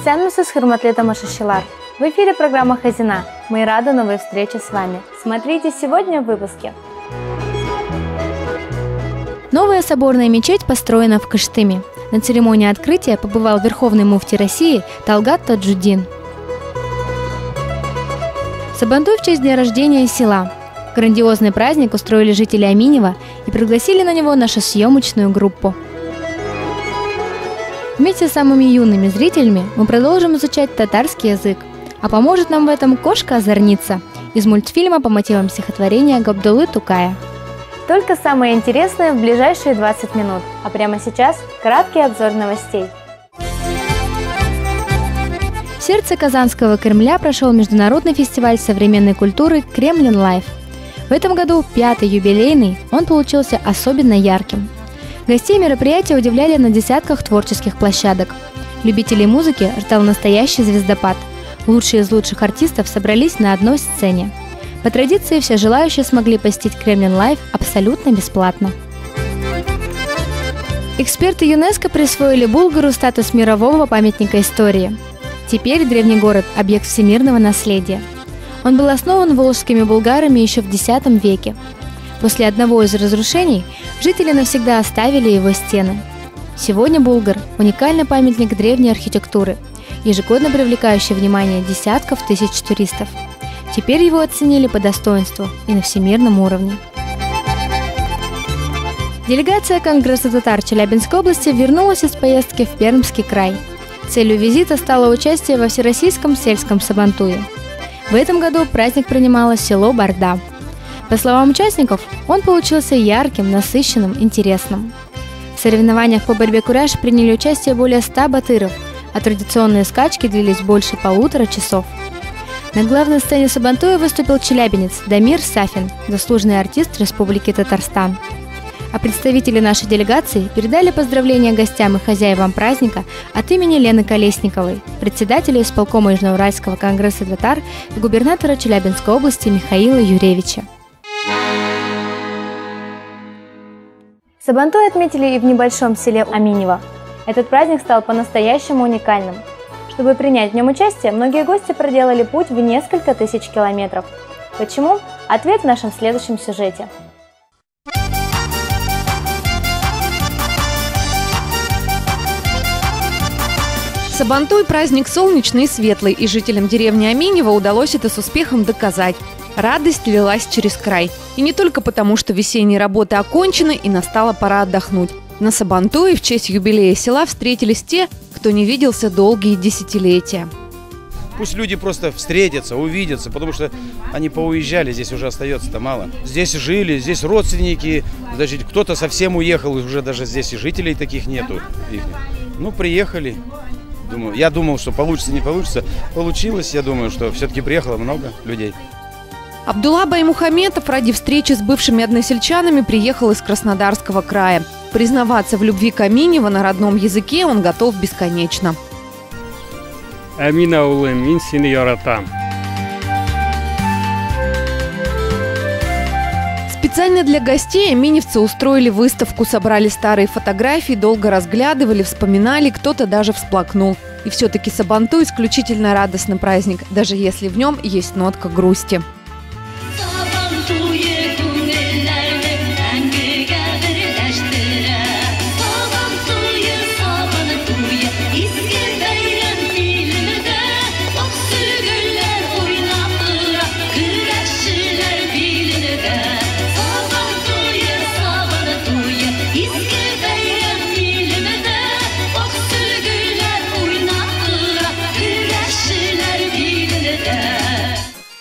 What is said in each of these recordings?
Сенмусыз хурматлы тамашачылар. В эфире программа «Хазина». Мы рады новой встрече с вами. Смотрите сегодня в выпуске. Новая соборная мечеть построена в Кыштыме. На церемонии открытия побывал верховный муфти России Талгат Таджуддин. Сабантуй в честь дня рождения села. Грандиозный праздник устроили жители Аминева и пригласили на него нашу съемочную группу. Вместе с самыми юными зрителями мы продолжим изучать татарский язык. А поможет нам в этом кошка-озорница из мультфильма по мотивам стихотворения Габдуллы Тукая. Только самое интересное в ближайшие 20 минут. А прямо сейчас краткий обзор новостей. В сердце Казанского Кремля прошел международный фестиваль современной культуры «Кремлин Лайв». В этом году 5-й юбилейный, он получился особенно ярким. Гостей мероприятия удивляли на десятках творческих площадок. Любителей музыки ждал настоящий звездопад. Лучшие из лучших артистов собрались на одной сцене. По традиции все желающие смогли посетить Кремлин Лайв абсолютно бесплатно. Эксперты ЮНЕСКО присвоили Булгару статус мирового памятника истории. Теперь древний город – объект всемирного наследия. Он был основан волжскими булгарами еще в X веке. После одного из разрушений жители навсегда оставили его стены. Сегодня Булгар – уникальный памятник древней архитектуры, ежегодно привлекающий внимание десятков тысяч туристов. Теперь его оценили по достоинству и на всемирном уровне. Делегация Конгресса татар Челябинской области вернулась из поездки в Пермский край. Целью визита стало участие во Всероссийском сельском сабантуе. В этом году праздник принимало село Барда. По словам участников, он получился ярким, насыщенным, интересным. В соревнованиях по борьбе куряж приняли участие более 100 батыров, а традиционные скачки длились больше 1,5 часов. На главной сцене сабантуя выступил челябинец Дамир Сафин, заслуженный артист Республики Татарстан. А представители нашей делегации передали поздравления гостям и хозяевам праздника от имени Лены Колесниковой, председателя исполкома Южноуральского конгресса татар и губернатора Челябинской области Михаила Юревича. Сабантуй отметили и в небольшом селе Аминево. Этот праздник стал по-настоящему уникальным. Чтобы принять в нем участие, многие гости проделали путь в несколько тысяч километров. Почему? Ответ в нашем следующем сюжете. Сабантуй – праздник солнечный и светлый, и жителям деревни Аминево удалось это с успехом доказать. Радость лилась через край. И не только потому, что весенние работы окончены и настала пора отдохнуть. На Сабантуе в честь юбилея села встретились те, кто не виделся долгие десятилетия. Пусть люди просто встретятся, увидятся, потому что они поуезжали, здесь уже остается-то мало. Здесь жили, здесь родственники, даже кто-то совсем уехал, уже даже здесь и жителей таких нету. Ну, приехали. Я думал, что получится, не получится. Получилось, я думаю, что все-таки приехало много людей. Абдулла Баймухаметов ради встречи с бывшими односельчанами приехал из Краснодарского края. Признаваться в любви к Аминево на родном языке он готов бесконечно. Амина улым, мин сени яратам. Специально для гостей аминевцы устроили выставку, собрали старые фотографии, долго разглядывали, вспоминали, кто-то даже всплакнул. И все-таки Сабантуй исключительно радостный праздник, даже если в нем есть нотка грусти.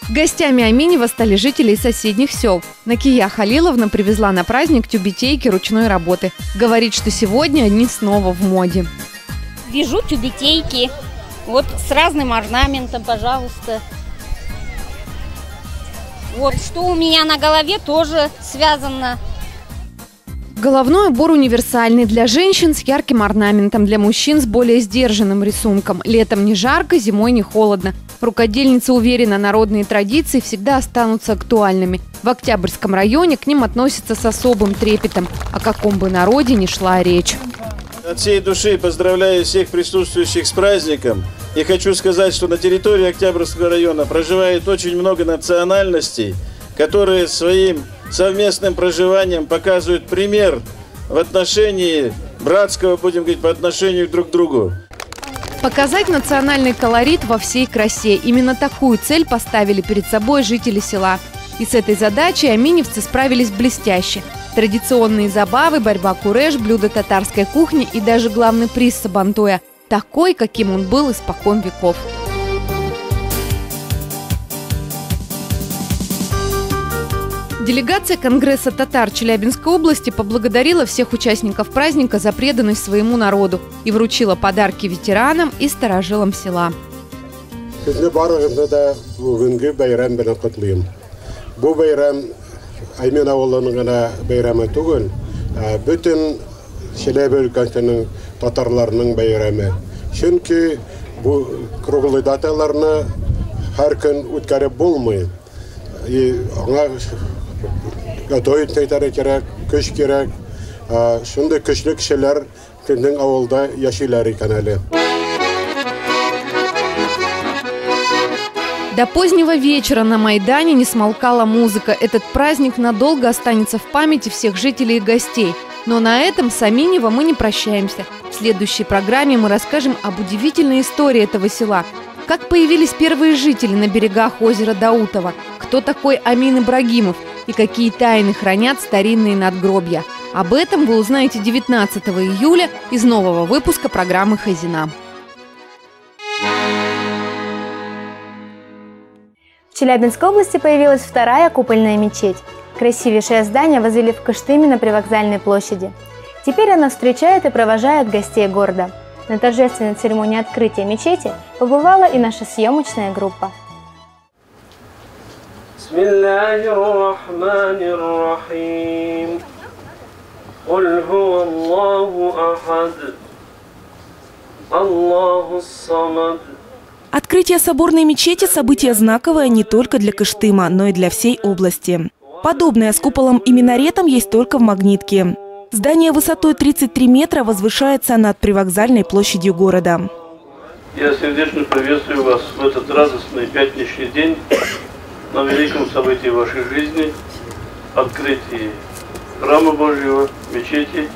Гостями Аминева стали жители из соседних сел. Накия Халиловна привезла на праздник тюбетейки ручной работы. Говорит, что сегодня они снова в моде. Вяжу тюбетейки, вот с разным орнаментом, пожалуйста. Вот что у меня на голове тоже связано. Головной убор универсальный для женщин с ярким орнаментом, для мужчин с более сдержанным рисунком. Летом не жарко, зимой не холодно. Рукодельница уверена, народные традиции всегда останутся актуальными. В Октябрьском районе к ним относятся с особым трепетом, о каком бы народе ни шла речь. От всей души поздравляю всех присутствующих с праздником. И хочу сказать, что на территории Октябрьского района проживает очень много национальностей, которые своим совместным проживанием показывают пример в отношении братского, будем говорить, по отношению друг к другу. Показать национальный колорит во всей красе. Именно такую цель поставили перед собой жители села. И с этой задачей аминевцы справились блестяще. Традиционные забавы, борьба куреш, блюда татарской кухни и даже главный приз Сабантуя – такой, каким он был испокон веков. Делегация Конгресса татар Челябинской области поблагодарила всех участников праздника за преданность своему народу и вручила подарки ветеранам и старожилам села. Готовить керек, көч керек, шундай көчле кешеләр көндең авылда яшиләр икән әле. До позднего вечера на Майдане не смолкала музыка. Этот праздник надолго останется в памяти всех жителей и гостей. Но на этом с Аминево мы не прощаемся. В следующей программе мы расскажем об удивительной истории этого села. Как появились первые жители на берегах озера Даутово, кто такой Амин Ибрагимов и какие тайны хранят старинные надгробья. Об этом вы узнаете 19 июля из нового выпуска программы «Хазина». В Челябинской области появилась вторая купольная мечеть. Красивейшее здание возвели в Кыштыме на Привокзальной площади. Теперь она встречает и провожает гостей города. На торжественной церемонии открытия мечети побывала и наша съемочная группа. Открытие соборной мечети – событие знаковое не только для Кыштыма, но и для всей области. Подобное с куполом и минаретом есть только в Магнитке. Здание высотой 33 метра возвышается над привокзальной площадью города. Я сердечно приветствую вас в этот радостный пятничный день на великом событии вашей жизни – открытии храма Божьего, мечети,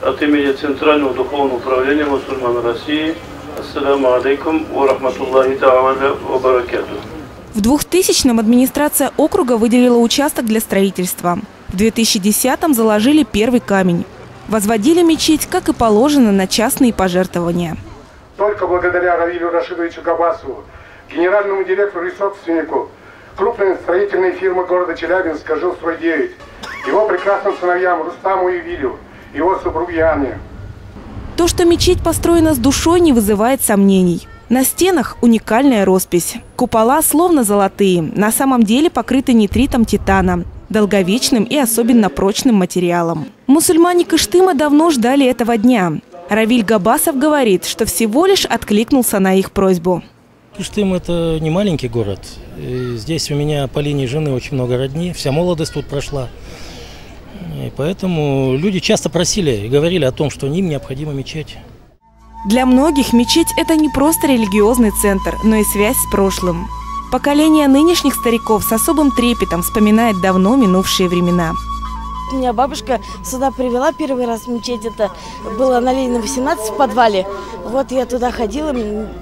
от имени Центрального духовного управления мусульман России. Ассаламу алейкум ва рахматуллахи та'аля ва баракатух. В 2000-м администрация округа выделила участок для строительства. В 2010-м заложили первый камень. Возводили мечеть, как и положено, на частные пожертвования. Только благодаря Равилю Рашидовичу Габасу, генеральному директору и собственнику крупной строительной фирмы города Челябинска ЖИЛ-109, его прекрасным сыновьям Рустаму и Вилю, его супруге Анне. То, что мечеть построена с душой, не вызывает сомнений. На стенах уникальная роспись. Купола словно золотые, на самом деле покрыты нитритом титана, долговечным и особенно прочным материалом. Мусульмане Кыштыма давно ждали этого дня. Равиль Габасов говорит, что всего лишь откликнулся на их просьбу. Кыштым – это не маленький город. И здесь у меня по линии жены очень много родни, вся молодость тут прошла. И поэтому люди часто просили и говорили о том, что им необходима мечеть. Для многих мечеть – это не просто религиозный центр, но и связь с прошлым. Поколение нынешних стариков с особым трепетом вспоминает давно минувшие времена. Меня бабушка сюда привела первый раз в мечеть. Это было на Ленина 18 в подвале. Вот я туда ходила,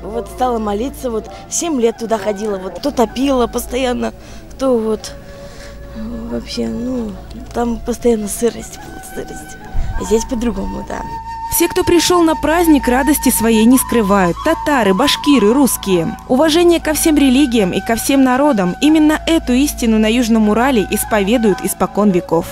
вот стала молиться. Вот 7 лет туда ходила. Вот кто топила постоянно, кто вот вообще, ну, там постоянно сырость была, сырость. А здесь по-другому, да. Все, кто пришел на праздник, радости своей не скрывают. Татары, башкиры, русские. Уважение ко всем религиям и ко всем народам. Именно эту истину на Южном Урале исповедуют испокон веков.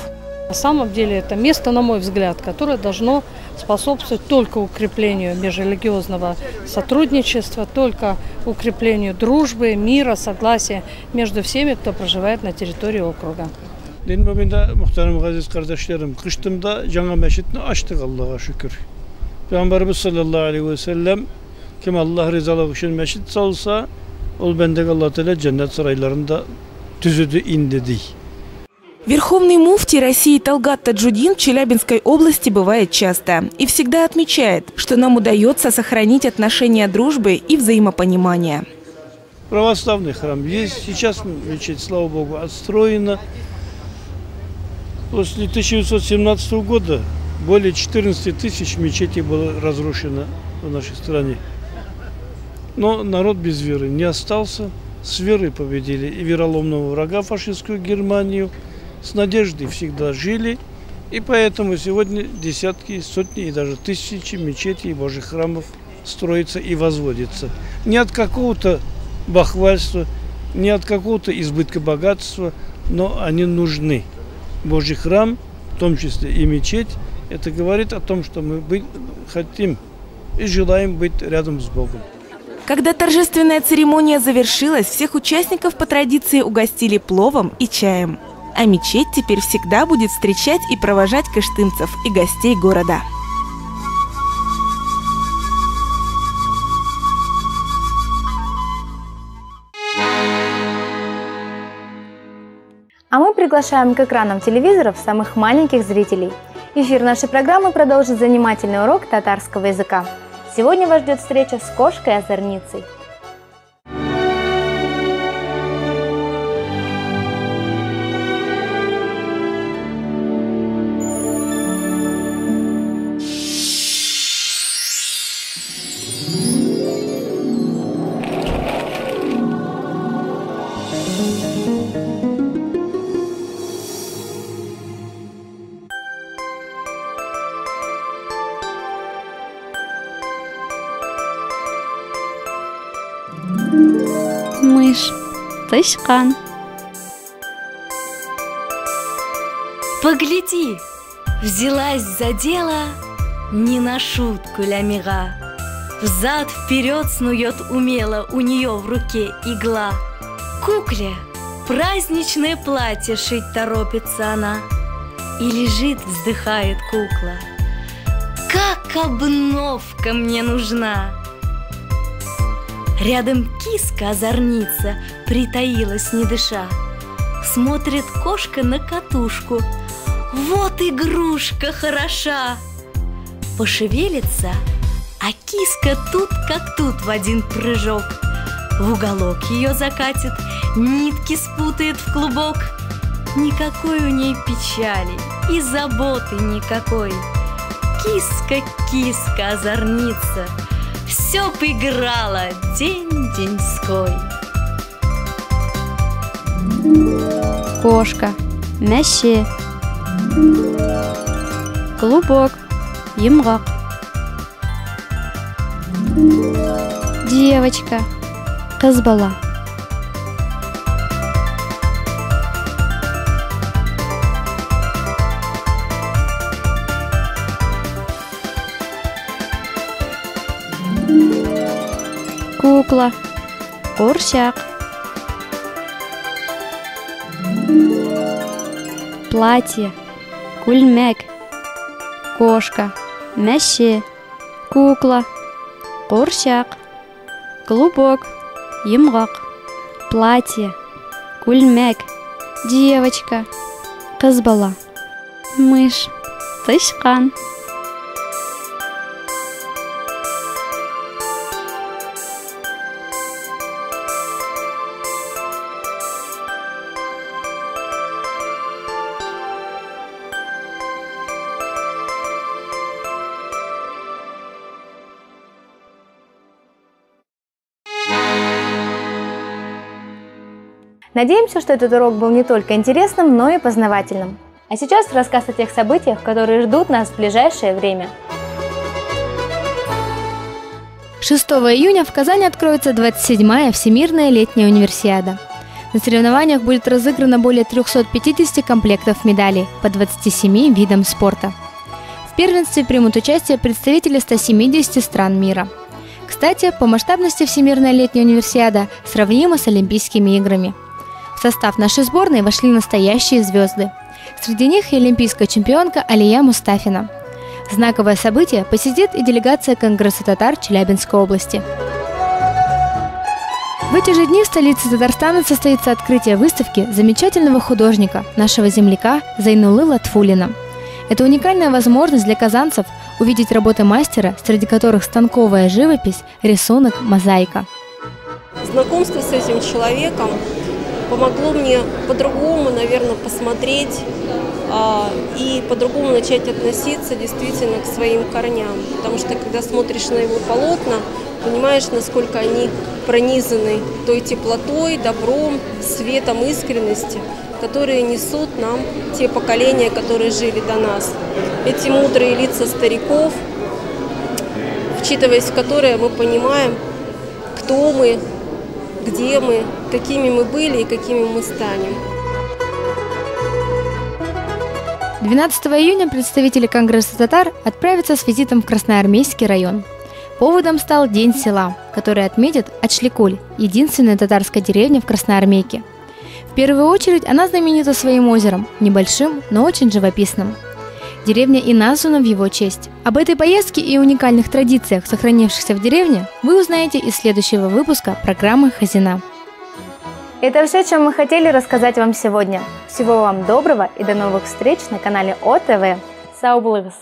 На самом деле это место, на мой взгляд, которое должно способствовать только укреплению межрелигиозного сотрудничества, только укреплению дружбы, мира, согласия между всеми, кто проживает на территории округа. Din bugünde muhterem aziz kardeşlerim, Kıştım'da cami meşitini açtık Allah'a şükür. Peygamberimiz sallallahu aleyhi ve sellem kim Allah rızalığı için meşit salsa, ol bendek Allah Teala cennet saraylarında tüzüdü in dedi. Верховный муфтий России Талгат Таджудин в Челябинской области бывает часто и всегда отмечает, что нам удается сохранить отношения дружбы и взаимопонимания. Православный храм есть. Сейчас мечеть, слава Богу, отстроена. После 1917 года более 14 тысяч мечетей было разрушено в нашей стране. Но народ без веры не остался. С верой победили и вероломного врага, фашистскую Германию. С надеждой всегда жили. И поэтому сегодня десятки, сотни и даже тысячи мечетей и божьих храмов строятся и возводятся. Не от какого-то бахвальства, не от какого-то избытка богатства, но они нужны. Божий храм, в том числе и мечеть, это говорит о том, что мы хотим и желаем быть рядом с Богом. Когда торжественная церемония завершилась, всех участников по традиции угостили пловом и чаем. А мечеть теперь всегда будет встречать и провожать кыштымцев и гостей города. А мы приглашаем к экранам телевизоров самых маленьких зрителей. Эфир нашей программы продолжит занимательный урок татарского языка. Сегодня вас ждет встреча с кошкой-озорницей. Мышь, тышкан. Погляди, взялась за дело не на шутку лямига. Взад-вперед снует умело, у нее в руке игла. Кукле праздничное платье шить торопится она. И лежит, вздыхает кукла. Как обновка мне нужна! Рядом киска-озорница притаилась, не дыша. Смотрит кошка на катушку. Вот игрушка хороша! Пошевелится, а киска тут как тут в один прыжок. В уголок ее закатит, нитки спутает в клубок. Никакой у ней печали и заботы никакой. Киска, киска, озорница, все поиграла день-деньской. Кошка, мәше. Клубок, йомғақ. Девочка, қыз бала. Кукла, қуыршақ. Платье, күлмәк. Кошка, мәше. Кукла, қуыршақ. Клубок, йомғақ. Платье, күлмәк. Девочка, қыз бала. Мышь, тышқан. Надеемся, что этот урок был не только интересным, но и познавательным. А сейчас рассказ о тех событиях, которые ждут нас в ближайшее время. 6 июня в Казани откроется 27-я Всемирная летняя универсиада. На соревнованиях будет разыграно более 350 комплектов медалей по 27 видам спорта. В первенстве примут участие представители 170 стран мира. Кстати, по масштабности Всемирная летняя универсиада сравнима с Олимпийскими играми. В состав нашей сборной вошли настоящие звезды. Среди них и олимпийская чемпионка Алия Мустафина. Знаковое событие посетит и делегация Конгресса татар Челябинской области. В эти же дни в столице Татарстана состоится открытие выставки замечательного художника, нашего земляка Зайнуллы Латфуллина. Это уникальная возможность для казанцев увидеть работы мастера, среди которых станковая живопись, рисунок, мозаика. Знакомство с этим человеком помогло мне по-другому, наверное, посмотреть и по-другому начать относиться действительно к своим корням. Потому что, когда смотришь на его полотна, понимаешь, насколько они пронизаны той теплотой, добром, светом, искренностью, которые несут нам те поколения, которые жили до нас. Эти мудрые лица стариков, вчитываясь в которые мы понимаем, кто мы, где мы, какими мы были и какими мы станем. 12 июня представители Конгресса татар отправятся с визитом в Красноармейский район. Поводом стал День села, который отметит Ачликуль, единственная татарская деревня в Красноармейке. В первую очередь она знаменита своим озером, небольшим, но очень живописным. Деревня и названа в его честь. Об этой поездке и уникальных традициях, сохранившихся в деревне, вы узнаете из следующего выпуска программы «Хазина». Это все, чем мы хотели рассказать вам сегодня. Всего вам доброго и до новых встреч на канале ОТВ. Сау булыгыз!